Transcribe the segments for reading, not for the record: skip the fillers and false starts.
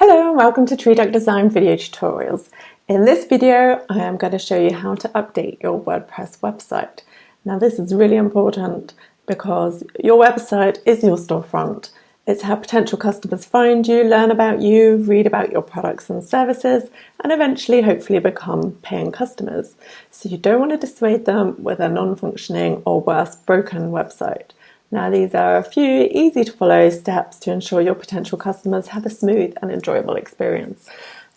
Hello and welcome to Tree Duck Design video tutorials. In this video I am going to show you how to update your WordPress website. Now this is really important because your website is your storefront. It's how potential customers find you, learn about you, read about your products and services, and eventually hopefully become paying customers. So you don't want to dissuade them with a non-functioning or worse, broken website. Now these are a few easy to follow steps to ensure your potential customers have a smooth and enjoyable experience.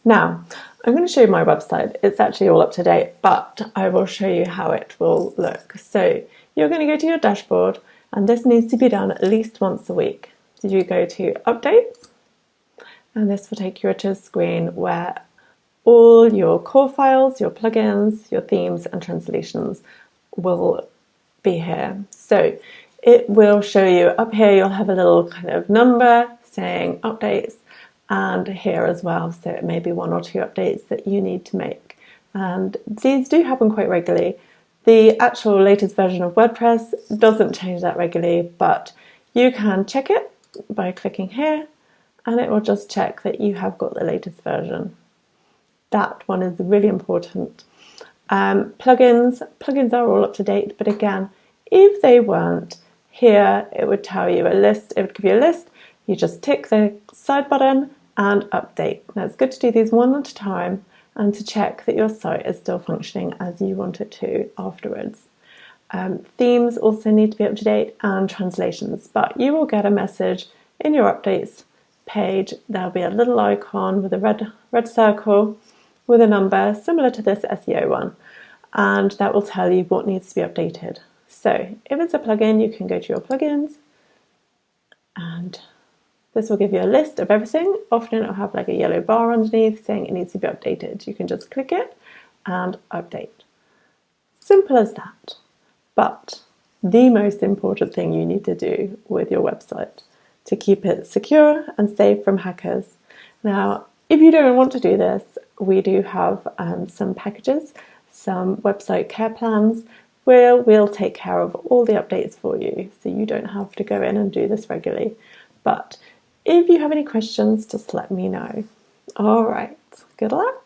Now, I'm going to show you my website. It's actually all up to date, but I will show you how it will look. So you're going to go to your dashboard, and this needs to be done at least once a week. So you go to Updates, and this will take you to a screen where all your core files, your plugins, your themes and translations will be here. So it will show you up here, you'll have a little kind of number saying updates, and here as well, so it may be one or two updates that you need to make. And these do happen quite regularly. The actual latest version of WordPress doesn't change that regularly, but you can check it by clicking here, and it will just check that you have got the latest version. That one is really important. Plugins are all up to date, but again, if they weren't, here it would tell you a list, it would give you a list, you just tick the side button and update. Now it's good to do these one at a time and to check that your site is still functioning as you want it to afterwards. Themes also need to be up to date, and translations, but you will get a message in your updates page. There'll be a little icon with a red circle with a number similar to this SEO one, and that will tell you what needs to be updated. So if it's a plugin, you can go to your plugins, and this will give you a list of everything. Often it'll have like a yellow bar underneath saying it needs to be updated. You can just click it and update. Simple as that. But the most important thing you need to do with your website to keep it secure and safe from hackers. Now, if you don't want to do this, we do have some packages, some website care plans, where we'll take care of all the updates for you, so you don't have to go in and do this regularly. But if you have any questions, just let me know. All right, good luck.